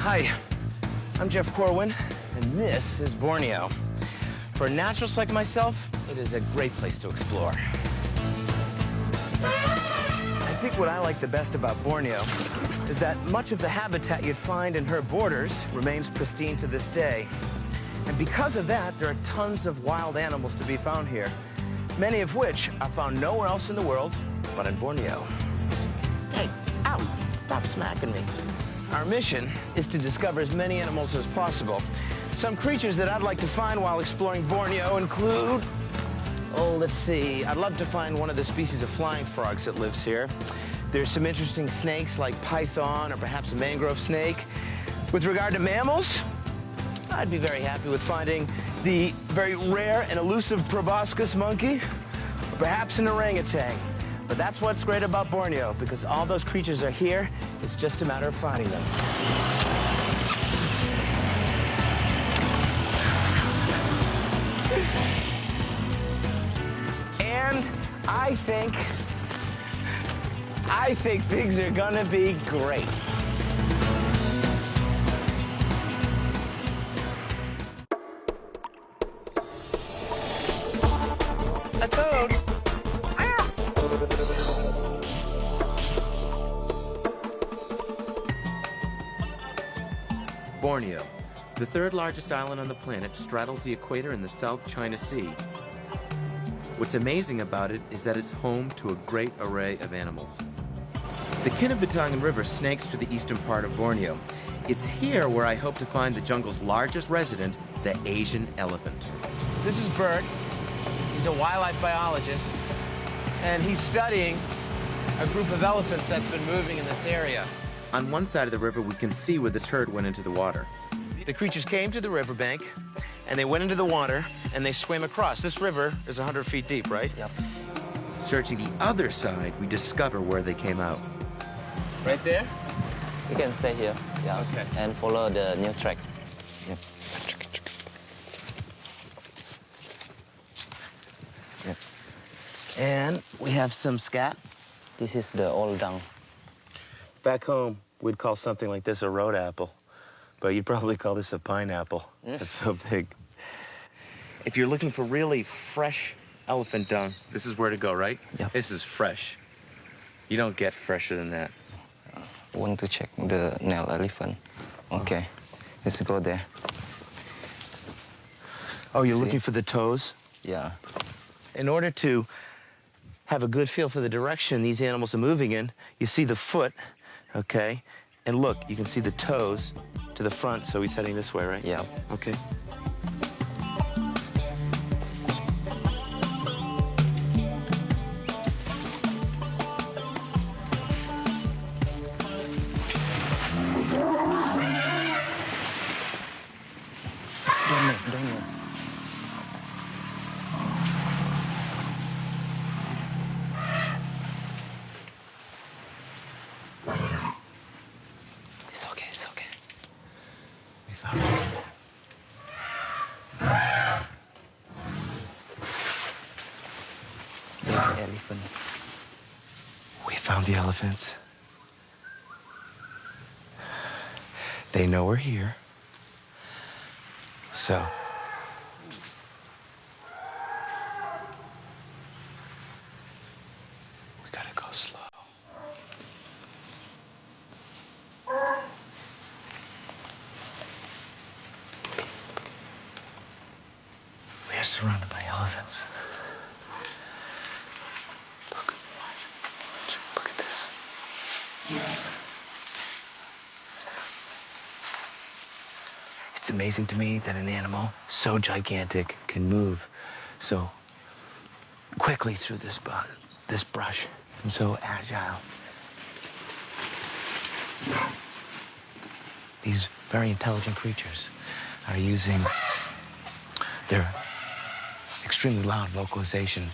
Hi, I'm Jeff Corwin, and this is Borneo. For a naturalist like myself, it is a great place to explore. I think what I like the best about Borneo is that much of the habitat you'd find in her borders remains pristine to this day. And because of that, there are tons of wild animals to be found here, many of which are found nowhere else in the world but in Borneo. Hey, ow, stop smacking me. Our mission is to discover as many animals as possible. Some creatures that I'd like to find while exploring Borneo include, let's see, I'd love to find one of the species of flying frogs that lives here. There's some interesting snakes like python or perhaps a mangrove snake. With regard to mammals, I'd be very happy with finding the very rare and elusive proboscis monkey, or perhaps an orangutan. But that's what's great about Borneo, because all those creatures are here. It's just a matter of finding them. And I think things are gonna be great. A toad. Borneo, the third largest island on the planet, straddles the equator in the South China Sea. What's amazing about it is that it's home to a great array of animals. The Kinabatangan River snakes through the eastern part of Borneo. It's here where I hope to find the jungle's largest resident, the Asian elephant. This is Bert. He's a wildlife biologist, and he's studying a group of elephants that's been moving in this area. On one side of the river, we can see where this herd went into the water. The creatures came to the riverbank, and they went into the water, and they swam across. This river is 100 feet deep, right? Yep. Searching the other side, we discover where they came out. Right there? You can stay here, yeah, Okay. and follow the new track. Yep. Yep. And we have some scat. This is the old dung. Back home, we'd call something like this a road apple, but you'd probably call this a pineapple. It's so big. If you're looking for really fresh elephant dung, this is where to go, right? Yep. This is fresh. You don't get fresher than that. Want to check the nail elephant? Okay, let's go there. Oh, you're See? looking for the toes? Yeah. In order to have a good feel for the direction these animals are moving in, you see the foot, okay? And look, you can see the toes to the front, so he's heading this way, right? Yeah. Okay. Don't move. It's okay, it's okay. We found it. Baby elephant. We found the elephants. They know we're here. So, we gotta go slow. We are surrounded by elephants. Look, watch. Look at this. It's amazing to me that an animal so gigantic can move so quickly through this brush and so agile. These very intelligent creatures are using their extremely loud vocalization.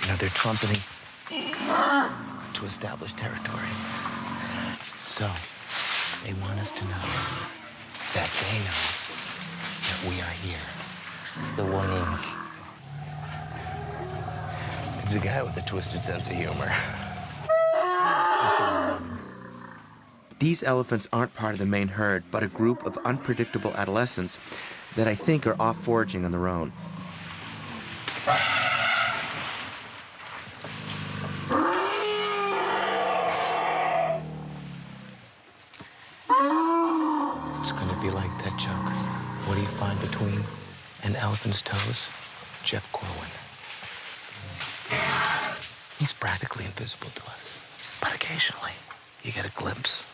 You know, they're trumpeting to establish territory. So they want us to know that they know that we are here. It's the warning. It's a guy with a twisted sense of humor. These elephants aren't part of the main herd, but a group of unpredictable adolescents that I think are off foraging on their own. It's gonna be like that joke. What do you find between an elephant's toes? Jeff Corwin. He's practically invisible to us. But occasionally, you get a glimpse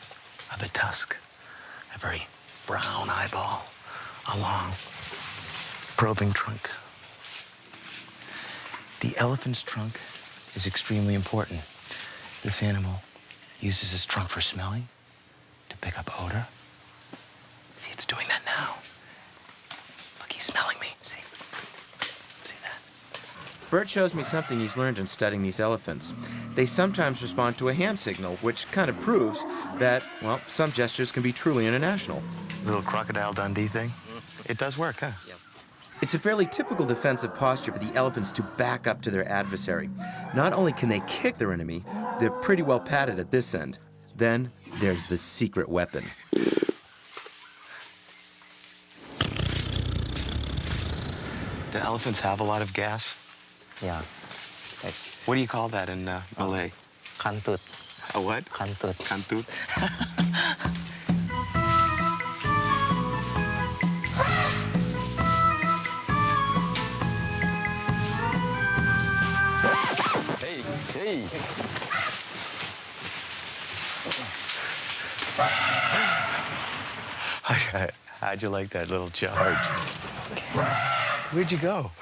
of the tusk, a very brown eyeball, a long, probing trunk. The elephant's trunk is extremely important. This animal uses his trunk for smelling, to pick up odor. See, it's doing that now. Look, he's smelling me. See? See that? Bert shows me something he's learned in studying these elephants. They sometimes respond to a hand signal, which kind of proves that, well, some gestures can be truly international. Little Crocodile Dundee thing? It does work, huh? Yep. It's a fairly typical defensive posture for the elephants to back up to their adversary. Not only can they kick their enemy, they're pretty well padded at this end. Then there's the secret weapon. Do elephants have a lot of gas? Yeah. Like What do you call that in Malay? kantut. A what? Kantut. Kantut? Hey, hey. How'd you like that little charge? Where'd you go?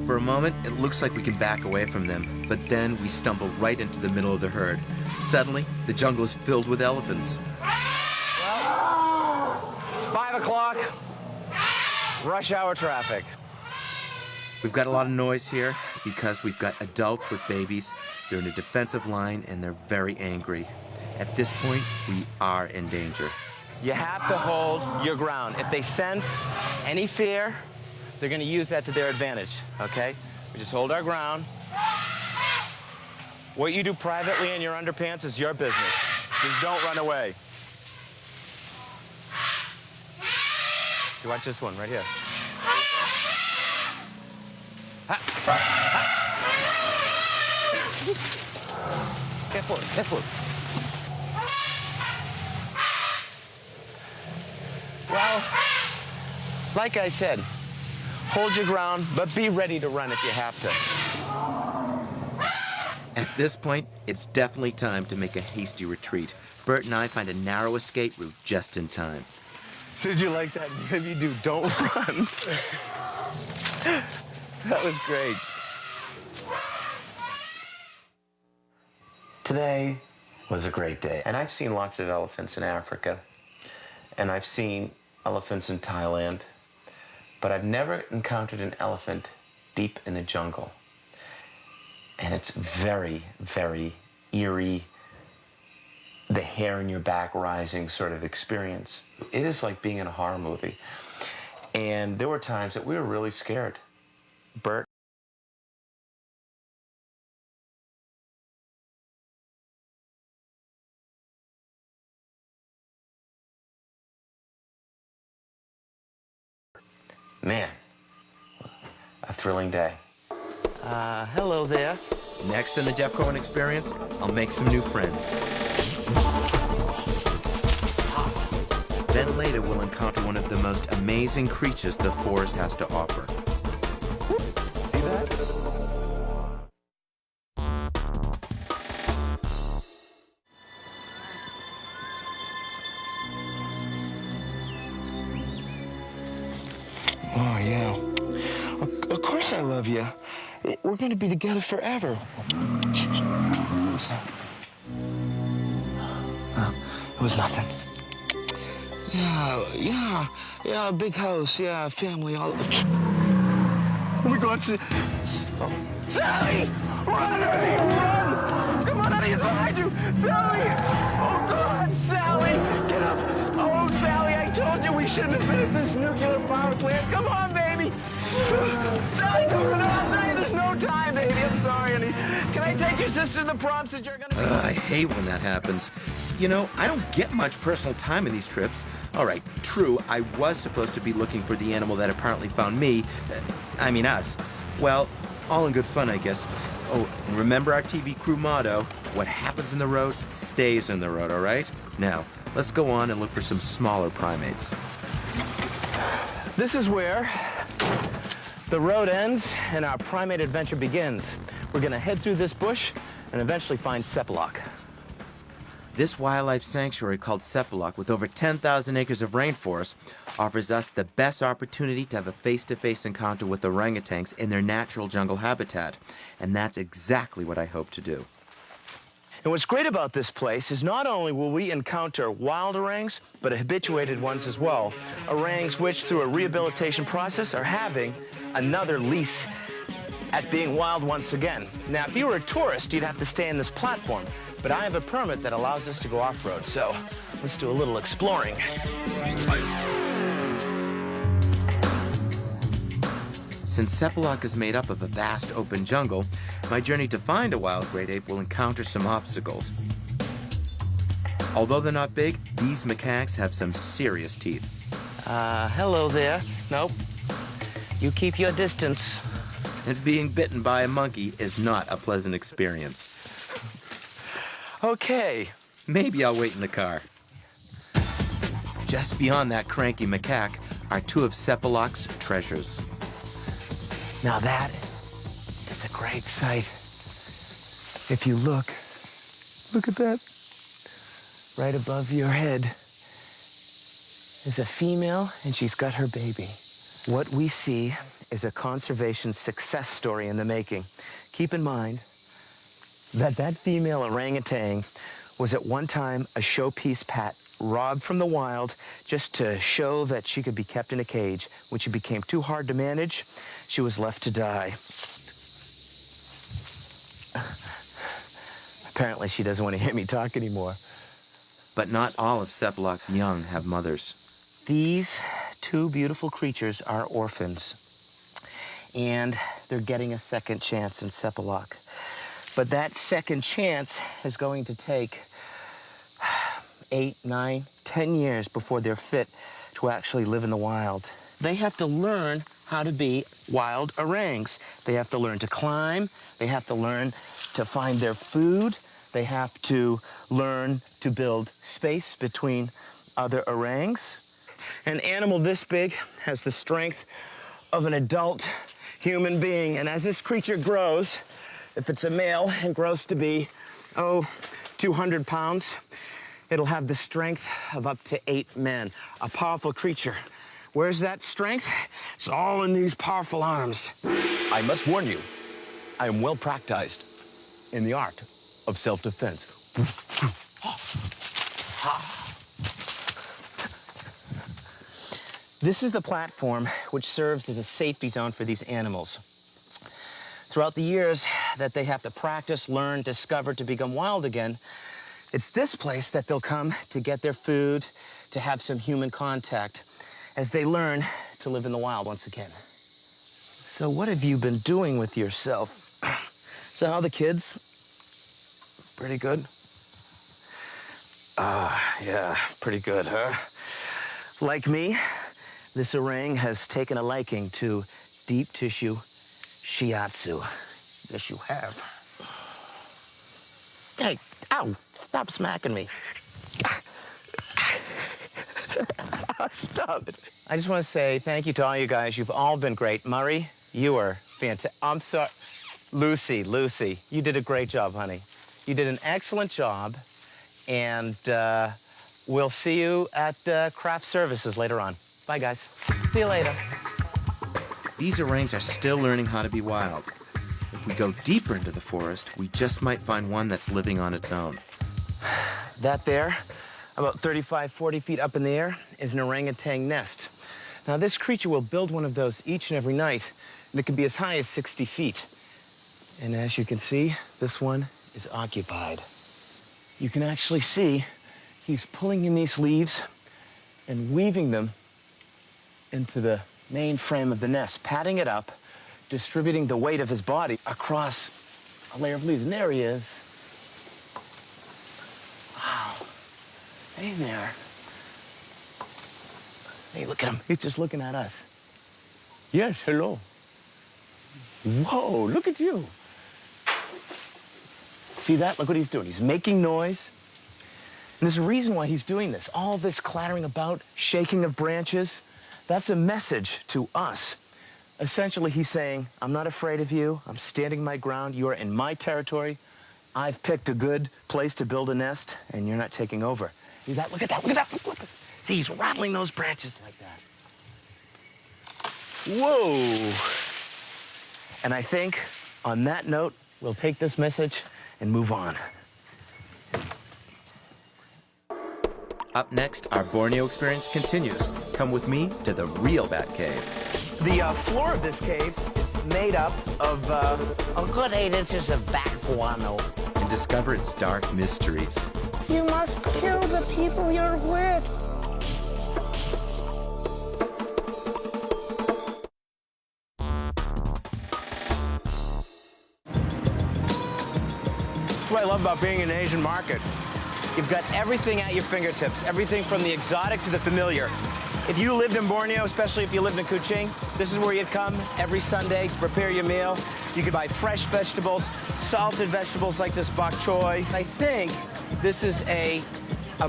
For a moment, it looks like we can back away from them, but then we stumble right into the middle of the herd. Suddenly, the jungle is filled with elephants. Well, it's 5 o'clock, rush hour traffic. We've got a lot of noise here because we've got adults with babies. They're in a defensive line and they're very angry. At this point, we are in danger. You have to hold your ground. If they sense any fear, they're going to use that to their advantage, okay? We just hold our ground. What you do privately in your underpants is your business. Just don't run away. You watch this one right here. Ha. Ha. Careful, careful. Well, like I said, hold your ground, but be ready to run if you have to. At this point, it's definitely time to make a hasty retreat. Bert and I find a narrow escape route just in time. Did you like that? If you do, don't run. That was great. Today was a great day. And I've seen lots of elephants in Africa. And I've seen elephants in Thailand. But I've never encountered an elephant deep in the jungle. And it's very, very eerie, the hair in your back rising sort of experience. It is like being in a horror movie. And there were times that we were really scared. Bert. Man, a thrilling day. Hello there. Next in the Jeff Cohen Experience, I'll make some new friends. Then later, we'll encounter one of the most amazing creatures the forest has to offer. See that? Oh, yeah. Of course I love you. We're going to be together forever. What was that? It was nothing. Yeah, big house, yeah, family, all. Oh my God, Sally! Run, honey, run! Come on, honey, he's behind you! Sally! Oh God, Sally! Get up! Oh, Sally, I told you we shouldn't have been at this nuclear power plant. Come on, baby! Sally, come on, Sally, there's no time, baby. I'm sorry, honey. Can I take your sister to the prom since you're gonna be... I hate when that happens. You know, I don't get much personal time in these trips. All right, true, I was supposed to be looking for the animal that apparently found me. I mean us. Well, all in good fun, I guess. Oh, and remember our TV crew motto, what happens in the road stays in the road, all right? Now, let's go on and look for some smaller primates. This is where the road ends and our primate adventure begins. We're gonna head through this bush and eventually find Cephalok. This wildlife sanctuary called Cephalok, with over 10,000 acres of rainforest, offers us the best opportunity to have a face-to-face encounter with orangutans in their natural jungle habitat. And that's exactly what I hope to do. And what's great about this place is not only will we encounter wild orangs, but habituated ones as well. Orangs which, through a rehabilitation process, are having another lease at being wild once again. Now, if you were a tourist, you'd have to stay in this platform. But I have a permit that allows us to go off-road, so let's do a little exploring. Since Cephalok is made up of a vast open jungle, my journey to find a wild great ape will encounter some obstacles. Although they're not big, these macaques have some serious teeth. Hello there. Nope. You keep your distance. And being bitten by a monkey is not a pleasant experience. Okay. Maybe I'll wait in the car. Just beyond that cranky macaque are two of Cephalok's treasures. Now that is a great sight. If you look at that. Right above your head is a female, and she's got her baby. What we see is a conservation success story in the making. Keep in mind that that female orangutan was at one time a showpiece pet, robbed from the wild just to show that she could be kept in a cage. When she became too hard to manage, she was left to die. Apparently she doesn't want to hear me talk anymore. But not all of Cephalok's young have mothers. These two beautiful creatures are orphans, and they're getting a second chance in Cephalok. But that second chance is going to take 8, 9, 10 years before they're fit to actually live in the wild. They have to learn how to be wild orangs. They have to learn to climb. They have to learn to find their food. They have to learn to build space between other orangs. An animal this big has the strength of an adult human being. And as this creature grows, if it's a male and grows to be, 200 pounds, it'll have the strength of up to 8 men. A powerful creature. Where's that strength? It's all in these powerful arms. I must warn you, I am well practiced in the art of self-defense. This is the platform which serves as a safety zone for these animals. Throughout the years that they have to practice, learn, discover to become wild again, it's this place that they'll come to get their food, to have some human contact, as they learn to live in the wild once again. So what have you been doing with yourself? So how are the kids? Pretty good? Yeah, pretty good, huh? Like me, this orang has taken a liking to deep tissue shiatsu. Yes, you have. Hey, ow, stop smacking me. Stop it. I just want to say thank you to all you guys. You've all been great. Murray, you were fantastic. I'm sorry. Lucy, you did a great job, honey. You did an excellent job, and we'll see you at Craft Services later on. Bye, guys. See you later. These orangs are still learning how to be wild. If we go deeper into the forest, we just might find one that's living on its own. That there, about 35, 40 feet up in the air, is an orangutan nest. Now, this creature will build one of those each and every night, and it can be as high as 60 feet. And as you can see, this one is occupied. You can actually see he's pulling in these leaves and weaving them into the main frame of the nest, patting it up, distributing the weight of his body across a layer of leaves. And there he is. Wow. Hey there. Hey, look at him. He's just looking at us. Yes, hello. Whoa, look at you. See that? Look what he's doing. He's making noise. And there's a reason why he's doing this. All this clattering about, shaking of branches, that's a message to us. Essentially, he's saying, I'm not afraid of you. I'm standing my ground. You're in my territory. I've picked a good place to build a nest, and you're not taking over. See that? Look at that. Look at that. Look. See, he's rattling those branches like that. Whoa. And I think, on that note, we'll take this message and move on. Up next, our Borneo experience continues. Come with me to the real Bat Cave. The floor of this cave is made up of A good 8 inches of bat guano. And discover its dark mysteries. You must kill the people you're with. what I love about being in an Asian market. You've got everything at your fingertips, everything from the exotic to the familiar. If you lived in Borneo, especially if you lived in Kuching, this is where you'd come every Sunday to prepare your meal. You could buy fresh vegetables, salted vegetables like this bok choy. I think this is a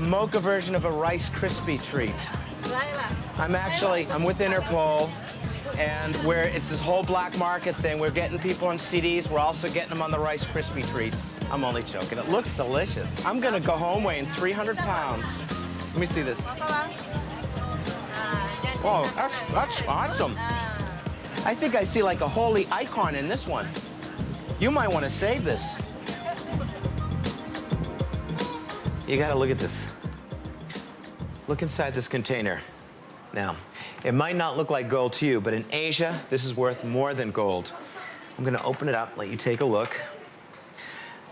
mocha version of a Rice Krispie treat. I'm with Interpol, and it's this whole black market thing. We're getting people on CDs. We're also getting them on the Rice Krispie treats. I'm only joking. It looks delicious. I'm gonna go home weighing 300 pounds. Let me see this. Oh, that's awesome. I think I see like a holy icon in this one. You might want to save this. You gotta look at this. Look inside this container. Now, it might not look like gold to you, but in Asia, this is worth more than gold. I'm gonna open it up, let you take a look.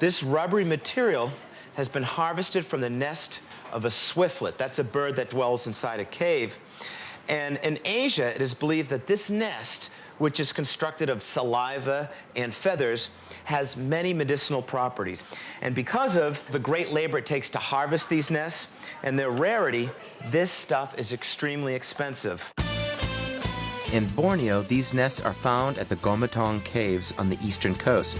This rubbery material has been harvested from the nest of a swiftlet. That's a bird that dwells inside a cave. And in Asia, it is believed that this nest, which is constructed of saliva and feathers, has many medicinal properties. And because of the great labor it takes to harvest these nests and their rarity, this stuff is extremely expensive. In Borneo, these nests are found at the Gomatong Caves on the eastern coast.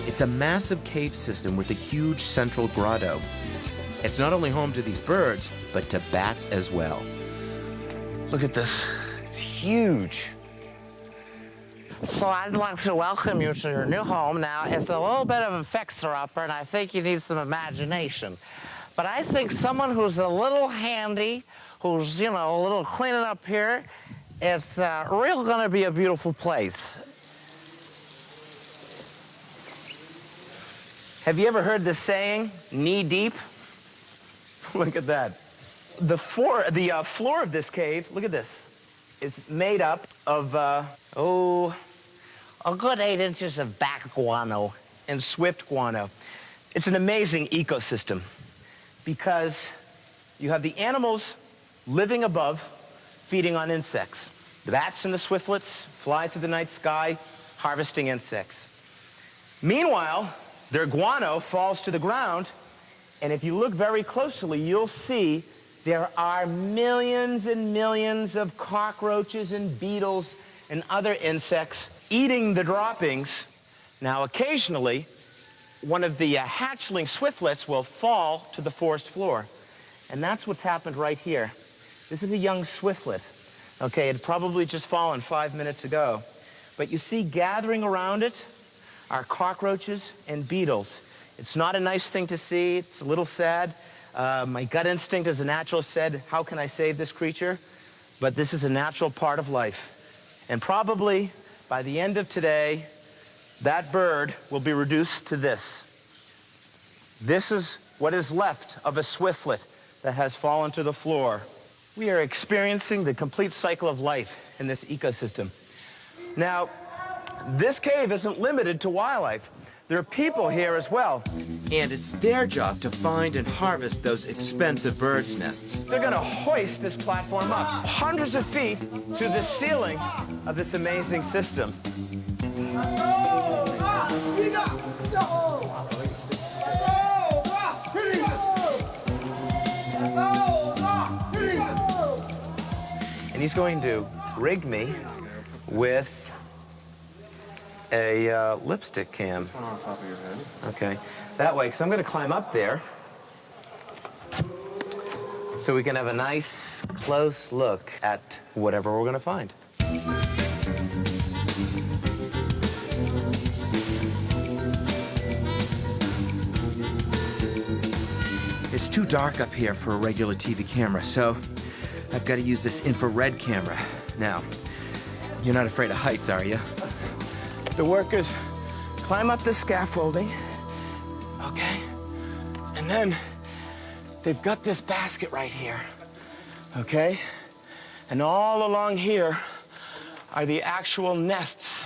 It's a massive cave system with a huge central grotto. It's not only home to these birds, but to bats as well. Look at this. It's huge. So I'd like to welcome you to your new home. Now, it's a little bit of a fixer-upper, and I think you need some imagination. But I think someone who's a little handy, who's, a little cleaning up here, it's real gonna be a beautiful place. Have you ever heard the saying, knee deep? Look at that. The floor of this cave, look at this, is made up of, A good 8 inches of bat guano. and swift guano. It's an amazing ecosystem because you have the animals living above, feeding on insects. The bats and the swiftlets fly through the night sky, harvesting insects. Meanwhile, their guano falls to the ground, and if you look very closely, you'll see there are millions and millions of cockroaches and beetles and other insects eating the droppings. Now, occasionally, one of the hatchling swiftlets will fall to the forest floor. And that's what's happened right here. This is a young swiftlet. Okay, it had probably just fallen 5 minutes ago. But you see gathering around it are cockroaches and beetles. It's not a nice thing to see. It's a little sad. My gut instinct as a naturalist said, how can I save this creature? But this is a natural part of life. And probably by the end of today, that bird will be reduced to this. This is what is left of a swiftlet that has fallen to the floor. We are experiencing the complete cycle of life in this ecosystem. Now, this cave isn't limited to wildlife. There are people here as well. And it's their job to find and harvest those expensive birds' nests. They're gonna hoist this platform up hundreds of feet to the ceiling of this amazing system. he's going to rig me with a lipstick cam. This one on top of your head. Okay, that way, because I'm going to climb up there so we can have a nice, close look at whatever we're going to find. It's too dark up here for a regular TV camera, so I've got to use this infrared camera. Now, you're not afraid of heights, are you? The workers climb up the scaffolding, okay? And then they've got this basket right here, okay? And all along here are the actual nests.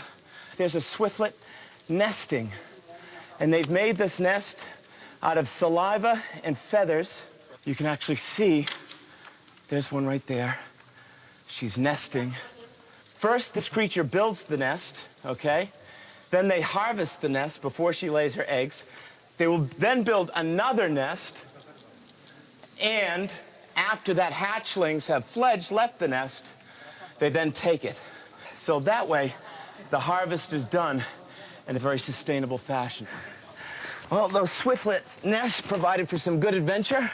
There's a swiftlet nesting, and they've made this nest out of saliva and feathers. You can actually see, there's one right there. She's nesting. First, this creature builds the nest, okay? Then they harvest the nest before she lays her eggs. They will then build another nest, and after that hatchlings have fledged, left the nest, they then take it. So that way, the harvest is done in a very sustainable fashion. Well, those swiftlet nests provided for some good adventure,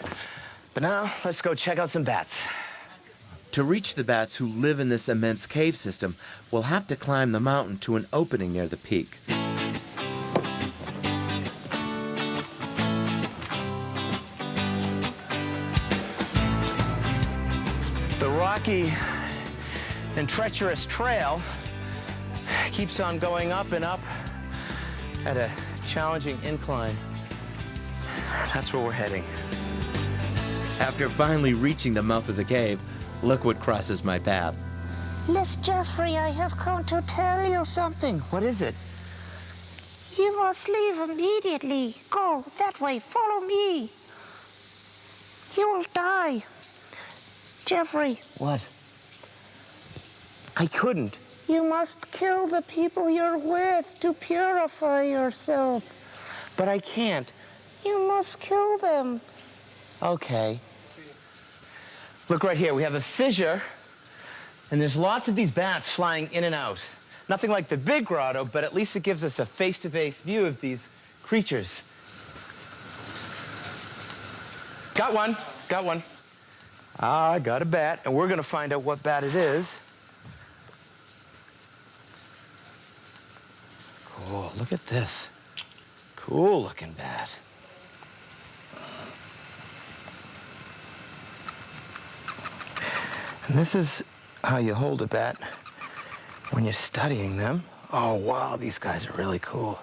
but now let's go check out some bats. To reach the bats who live in this immense cave system, we'll have to climb the mountain to an opening near the peak. The rocky and treacherous trail keeps on going up and up at a challenging incline. That's where we're heading. After finally reaching the mouth of the cave, look what crosses my path. Miss Jeffrey, I have come to tell you something. What is it? You must leave immediately. Go that way. Follow me. You will die. Jeffrey, What? I couldn't. you must kill the people you're with to purify yourself. But I can't. You must kill them. Okay. Look right here. We have a fissure, and there's lots of these bats flying in and out. Nothing like the big grotto, but at least it gives us a face-to-face view of these creatures. Got one. Got one. I got a bat, and we're going to find out what bat it is. Cool. Look at this. Cool-looking bat. And this is how you hold a bat when you're studying them. Oh, wow, these guys are really cool.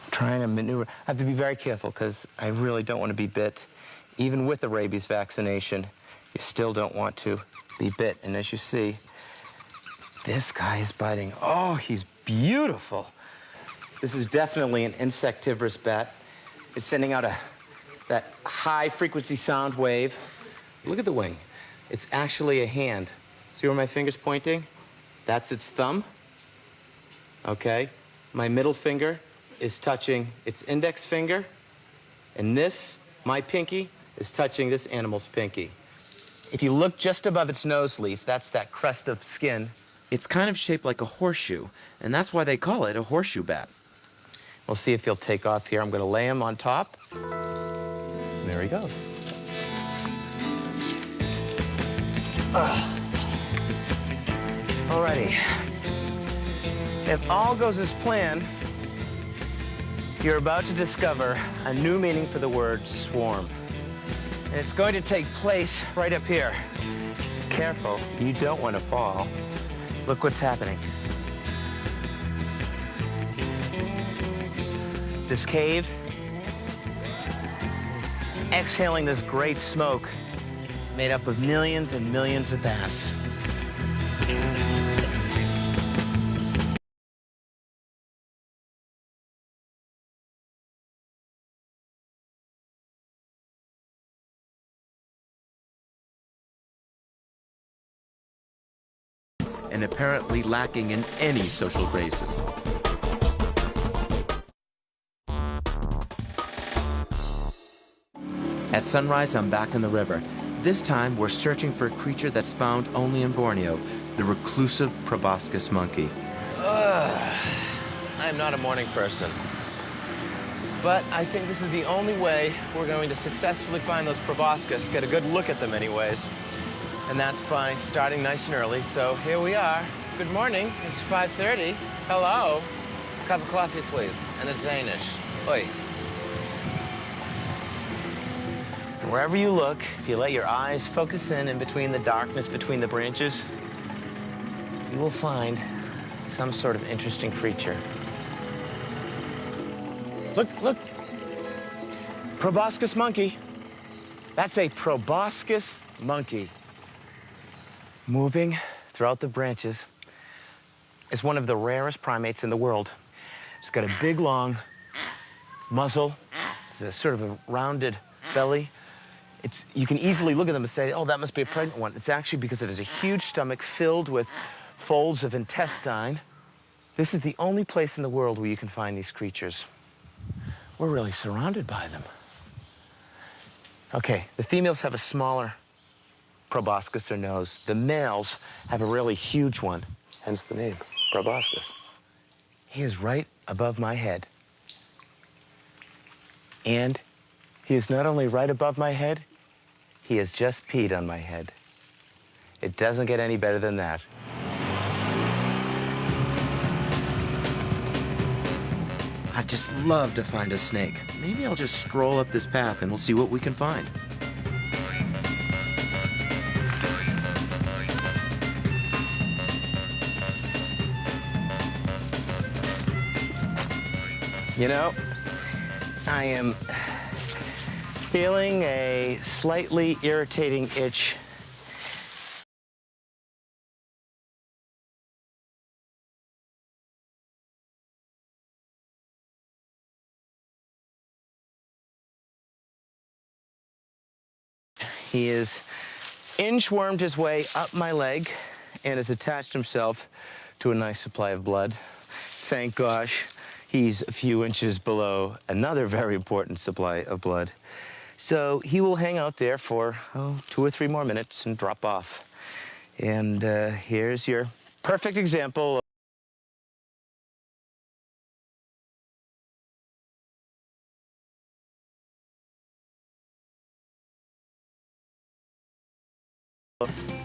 I'm trying to maneuver. I have to be very careful because I really don't want to be bit. Even with the rabies vaccination, you still don't want to be bit. And as you see, this guy is biting. Oh, he's beautiful. This is definitely an insectivorous bat. It's sending out that high-frequency sound wave. Look at the wing. It's actually a hand. See where my finger's pointing? That's its thumb. Okay. My middle finger is touching its index finger. And this, my pinky, is touching this animal's pinky. If you look just above its nose leaf, that's that crest of skin. It's kind of shaped like a horseshoe, and that's why they call it a horseshoe bat. We'll see if he'll take off here. I'm going to lay him on top. And there he goes. Alrighty. If all goes as planned, you're about to discover a new meaning for the word swarm. And it's going to take place right up here. Careful, you don't want to fall. Look what's happening. This cave, exhaling this great smoke made up of millions and millions of bats. And apparently lacking in any social graces. At sunrise, I'm back in the river, This time, we're searching for a creature that's found only in Borneo, the reclusive proboscis monkey. I'm not a morning person. But I think this is the only way we're going to successfully find those proboscis, get a good look at them anyways. And that's by starting nice and early. So here we are. Good morning. It's 5:30. Hello. Cup of coffee, please. And a Danish. Oi. And wherever you look, if you let your eyes focus in between the darkness between the branches, you will find some sort of interesting creature. Look, look. Proboscis monkey. That's a proboscis monkey. Moving throughout the branches is one of the rarest primates in the world. It's got a big, long muzzle. It's a sort of a rounded belly. You can easily look at them and say, oh, that must be a pregnant one. It's actually because it has a huge stomach filled with folds of intestine. This is the only place in the world where you can find these creatures. We're really surrounded by them. Okay, the females have a smaller proboscis or nose. The males have a really huge one, hence the name, proboscis. He is right above my head. And he is not only right above my head, he has just peed on my head. It doesn't get any better than that. I'd just love to find a snake. Maybe I'll just stroll up this path and we'll see what we can find. You know, I am feeling a slightly irritating itch. He has inchwormed his way up my leg and has attached himself to a nice supply of blood. Thank gosh, he's a few inches below another very important supply of blood. So he will hang out there for 2 or 3 more minutes and drop off. And here's your perfect example.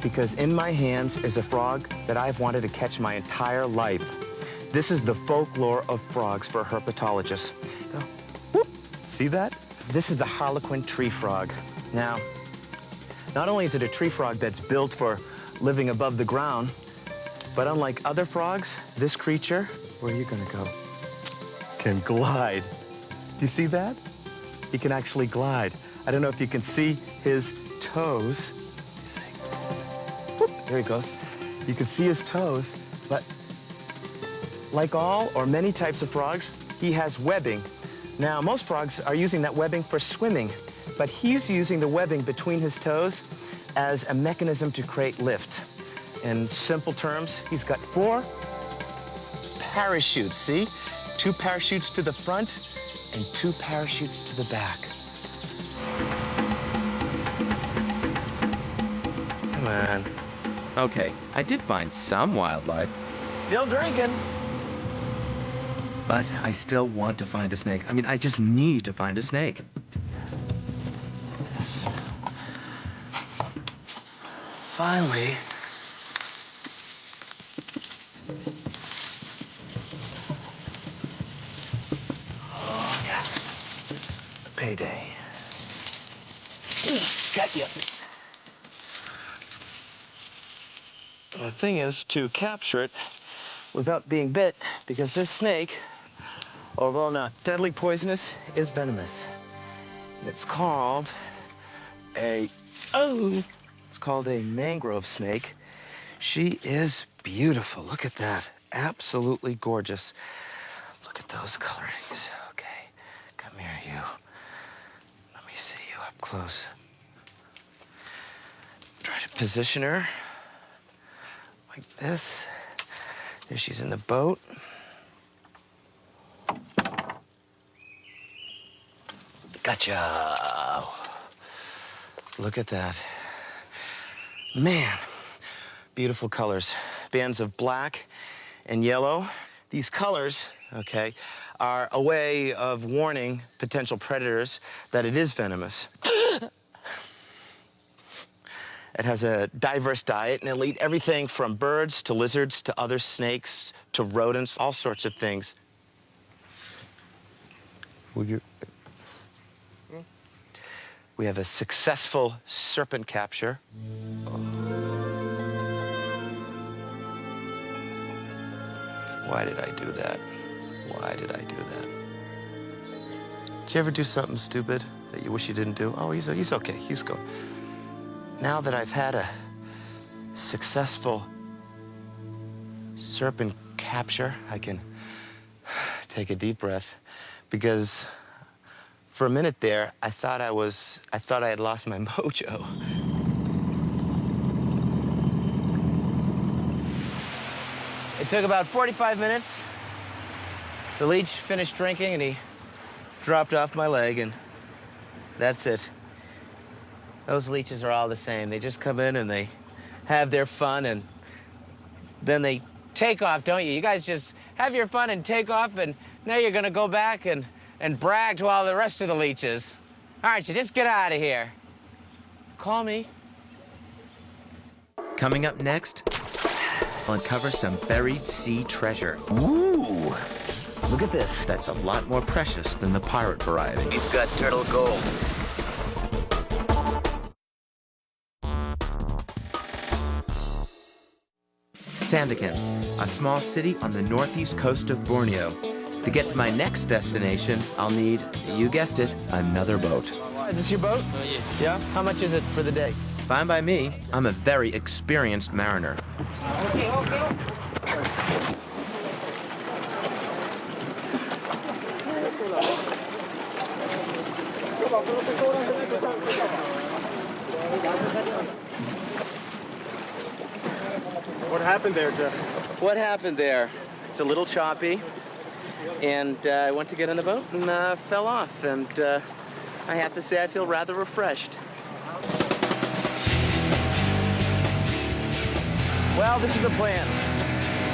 Because in my hands is a frog that I've wanted to catch my entire life. This is the folklore of frogs for herpetologists. Oh, whoop, see that? This is the harlequin tree frog. Now, not only is it a tree frog that's built for living above the ground, but unlike other frogs, this creature, where are you gonna go? Can glide. Do you see that? He can actually glide. I don't know if you can see his toes. There he goes. You can see his toes, but like all or many types of frogs, he has webbing. Now, most frogs are using that webbing for swimming, but he's using the webbing between his toes as a mechanism to create lift. In simple terms, he's got 4 parachutes, see? 2 parachutes to the front and 2 parachutes to the back. Come on. Okay, I did find some wildlife, Still drinking. but I still want to find a snake. I mean, I just need to find a snake. Finally. Oh, yeah. Payday. Got you. The thing is to capture it without being bit, because this snake, although not deadly poisonous, is venomous. It's called a mangrove snake. She is beautiful. Look at that. Absolutely gorgeous. Look at those colorings. Okay, come here, you. Let me see you up close. Try to position her like this. There she's in the boat. Gotcha. Look at that. Man, beautiful colors. Bands of black and yellow. These colors, okay, are a way of warning potential predators that it is venomous. It has a diverse diet, and it'll eat everything from birds to lizards to other snakes to rodents, all sorts of things. We have a successful serpent capture. Why did I do that? Why did I do that? Did you ever do something stupid that you wish you didn't do? Oh, he's okay. He's good. Now that I've had a successful serpent capture, I can take a deep breath, because for a minute there, I thought I had lost my mojo. It took about 45 minutes. The leech finished drinking and he dropped off my leg, and that's it. Those leeches are all the same. They just come in and they have their fun, and then they take off, don't you? You guys just have your fun and take off, and now you're gonna go back and brag to all the rest of the leeches. All right, you just get out of here. Call me. Coming up next, I'll uncover some buried sea treasure. Ooh, look at this. That's a lot more precious than the pirate variety. We've got turtle gold. Sandakan, a small city on the northeast coast of Borneo. To get to my next destination, I'll need, you guessed it, another boat. Is this your boat? Yeah. How much is it for the day? Fine by me. I'm a very experienced mariner. What happened there, Jeff? What happened there? It's a little choppy, and I went to get on the boat and fell off, and I have to say I feel rather refreshed. Well, this is the plan.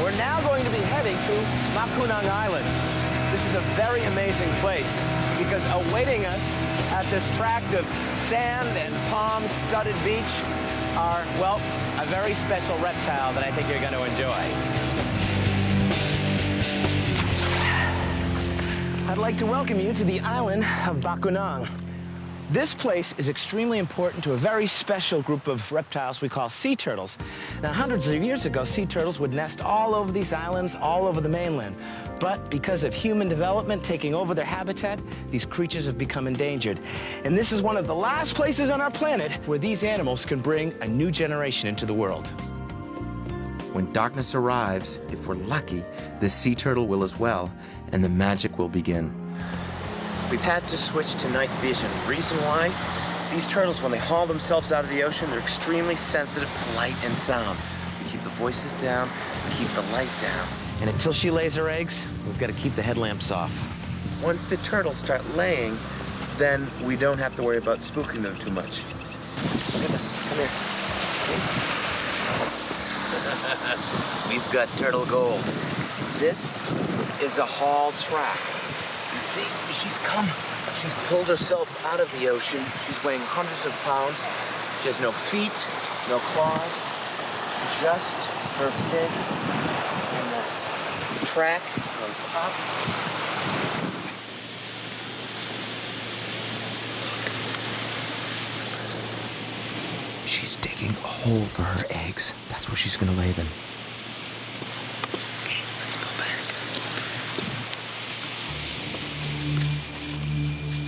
We're now going to be heading to Makunang Island. This is a very amazing place, because awaiting us at this tract of sand and palm-studded beach are, well, a very special reptile that I think you're going to enjoy. I'd like to welcome you to the island of Bakunang. This place is extremely important to a very special group of reptiles we call sea turtles. Now, hundreds of years ago, sea turtles would nest all over these islands, all over the mainland. But because of human development taking over their habitat, these creatures have become endangered. And this is one of the last places on our planet where these animals can bring a new generation into the world. When darkness arrives, if we're lucky, this sea turtle will as well, and the magic will begin. We've had to switch to night vision. Reason why? These turtles, when they haul themselves out of the ocean, they're extremely sensitive to light and sound. We keep the voices down, we keep the light down. And until she lays her eggs, we've got to keep the headlamps off. Once the turtles start laying, then we don't have to worry about spooking them too much. Look at this. Come here. We've got turtle gold. This is a haul track. You see, she's pulled herself out of the ocean. She's weighing hundreds of pounds. She has no feet, no claws, just her fins. And the track goes up. She's digging a hole for her eggs. That's where she's gonna lay them.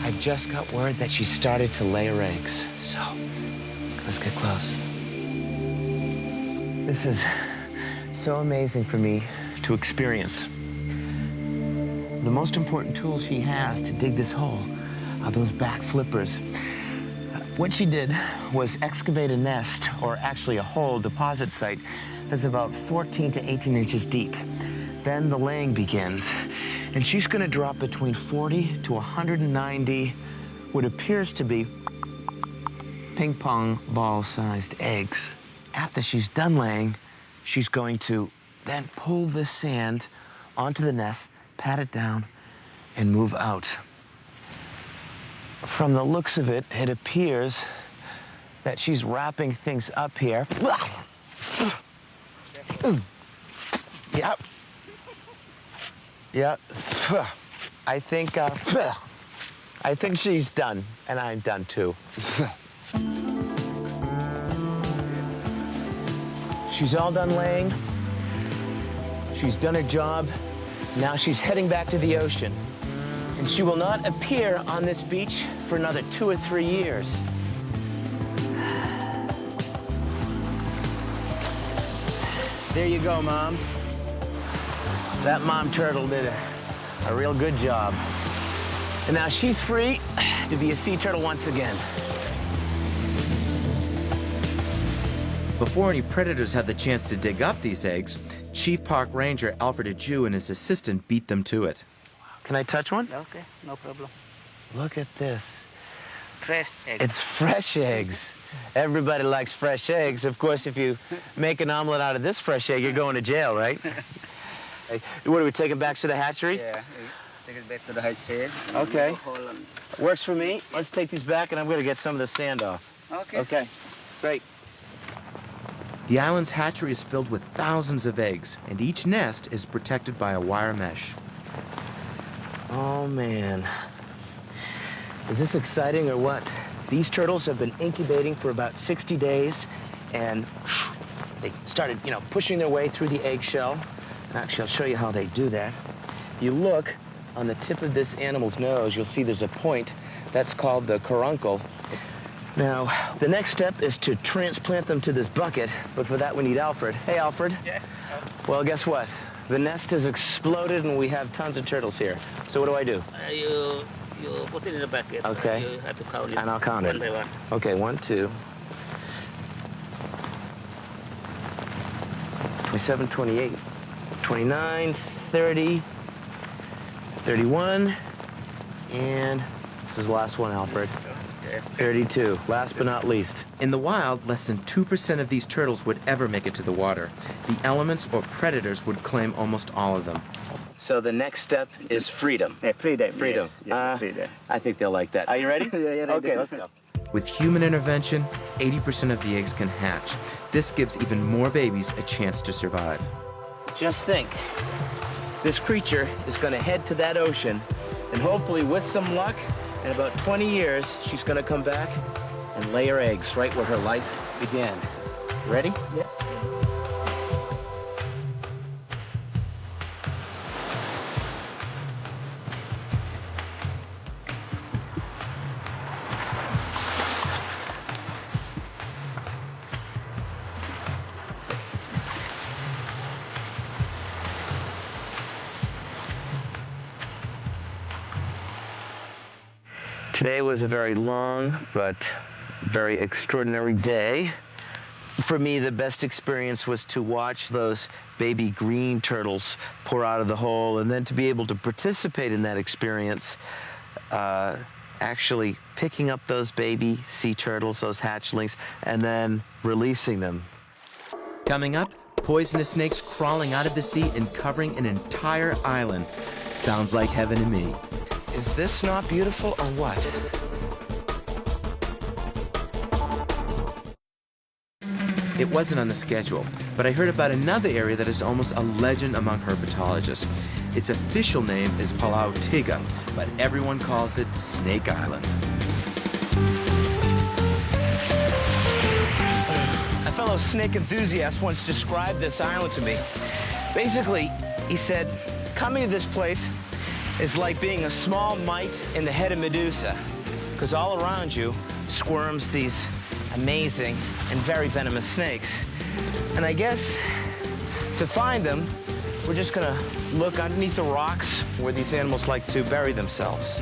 I've just got word that she started to lay her eggs. So, let's get close. This is so amazing for me to experience. The most important tool she has to dig this hole are those back flippers. What she did was excavate a nest, or actually a hole deposit site, that's about 14 to 18 inches deep. Then the laying begins, and she's going to drop between 40 to 190 what appears to be ping pong ball-sized eggs after she's done laying, she's going to then pull this sand onto the nest, pat it down, and move out. From the looks of it, it appears that she's wrapping things up here. Yep. Yep. I think she's done, and I'm done too. She's all done laying. She's done her job. Now she's heading back to the ocean. And she will not appear on this beach for another 2 or 3 years. There you go, Mom. That mom turtle did a real good job. And now she's free to be a sea turtle once again. Before any predators had the chance to dig up these eggs, Chief Park Ranger Alfred Ajou and his assistant beat them to it. Can I touch one? Okay, no problem. Look at this. Fresh egg. It's fresh eggs. Everybody likes fresh eggs. Of course, if you make an omelet out of this fresh egg, you're going to jail, right? Hey, what, do we take it back to the hatchery? Yeah, take it back to the hatchery. Okay. Holland. Works for me. Let's take these back, and I'm going to get some of the sand off. Okay. Okay, great. The island's hatchery is filled with thousands of eggs, and each nest is protected by a wire mesh. Oh, man. Is this exciting or what? These turtles have been incubating for about 60 days, and they started, pushing their way through the eggshell. Actually, I'll show you how they do that. You look on the tip of this animal's nose, you'll see there's a point. That's called the caruncle. Now, the next step is to transplant them to this bucket, but for that we need Alfred. Hey, Alfred. Yeah. Well, guess what? The nest has exploded and we have tons of turtles here. So what do I do? You put it in the bucket. Okay. You have to count it. And I'll count it. One by one. Okay, 1, 2. 27, 28, 29, 30, 31, and this is the last one, Alfred. Okay. 32, last but not least. In the wild, less than 2% of these turtles would ever make it to the water. The elements or predators would claim almost all of them. So the next step is freedom. Yeah, freedom. Freedom. Yes, yeah, freedom. I think they'll like that. Are you ready? Yeah, ready. Okay, let's go. With human intervention, 80% of the eggs can hatch. This gives even more babies a chance to survive. Just think, this creature is going to head to that ocean, and hopefully with some luck, in about 20 years, she's going to come back and lay her eggs right where her life began. Ready? Yeah. Today was a very long but very extraordinary day. For me, the best experience was to watch those baby green turtles pour out of the hole, and then to be able to participate in that experience, actually picking up those baby sea turtles, those hatchlings, and then releasing them. Coming up, poisonous snakes crawling out of the sea and covering an entire island. Sounds like heaven to me. Is this not beautiful or what? It wasn't on the schedule, but I heard about another area that is almost a legend among herpetologists. Its official name is Palau Tiga, but everyone calls it Snake Island. A fellow snake enthusiast once described this island to me. Basically, he said, coming to this place is like being a small mite in the head of Medusa, because all around you squirms these amazing and very venomous snakes. And I guess to find them, we're just gonna look underneath the rocks where these animals like to bury themselves.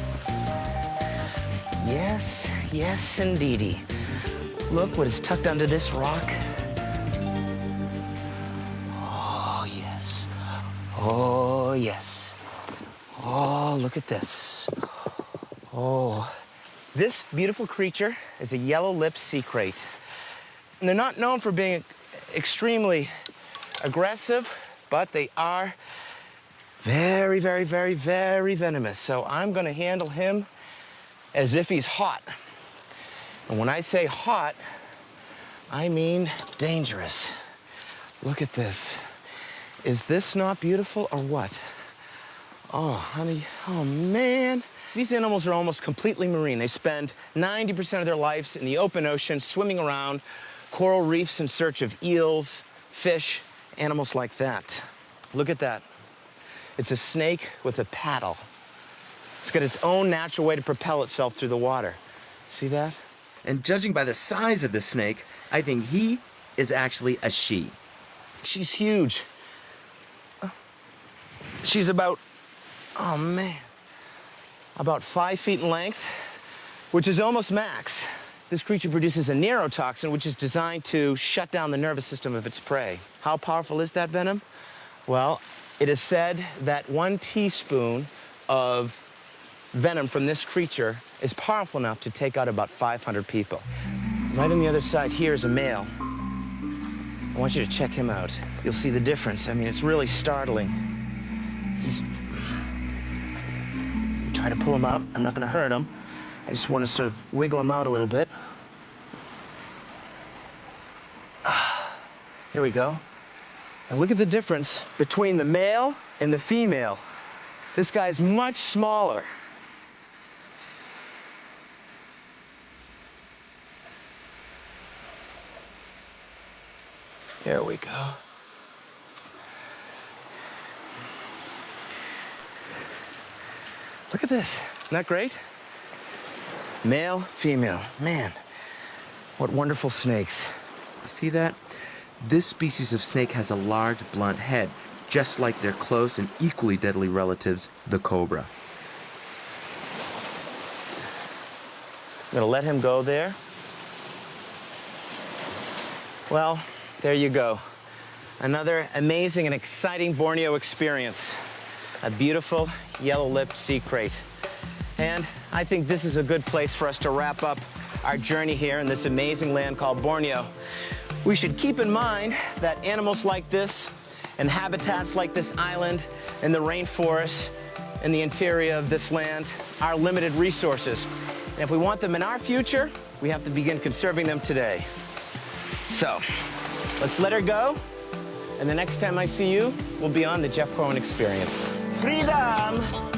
Yes, yes, indeedy. Look what is tucked under this rock. Oh, yes. Oh, yes. Oh, look at this. Oh. This beautiful creature is a yellow-lipped sea crate. And they're not known for being extremely aggressive, but they are very, very, very, very venomous. So I'm gonna handle him as if he's hot. And when I say hot, I mean dangerous. Look at this. Is this not beautiful or what? Oh, honey, oh man. These animals are almost completely marine. They spend 90% of their lives in the open ocean, swimming around coral reefs in search of eels, fish, animals like that. Look at that. It's a snake with a paddle. It's got its own natural way to propel itself through the water. See that? And judging by the size of the snake, I think he is actually a she. She's huge. She's about, oh man, about 5 feet in length, which is almost max. This creature produces a neurotoxin, which is designed to shut down the nervous system of its prey. How powerful is that venom? Well, it is said that 1 teaspoon of venom from this creature is powerful enough to take out about 500 people. Right on the other side here is a male. I want you to check him out. You'll see the difference. I mean, it's really startling. He's... Try to pull him up. I'm not going to hurt him. I just want to sort of wiggle him out a little bit. Here we go. And look at the difference between the male and the female. This guy's much smaller. There we go. Look at this. Isn't that great? Male, female. Man, what wonderful snakes. See that? This species of snake has a large, blunt head, just like their close and equally deadly relatives, the cobra. I'm gonna let him go there. Well, there you go. Another amazing and exciting Borneo experience. A beautiful yellow-lipped sea crate. And I think this is a good place for us to wrap up our journey here in this amazing land called Borneo. We should keep in mind that animals like this and habitats like this island and the rainforest and the interior of this land are limited resources. And if we want them in our future, we have to begin conserving them today. So, let's let her go. And the next time I see you, we'll be on the Jeff Corwin Experience. Freedom!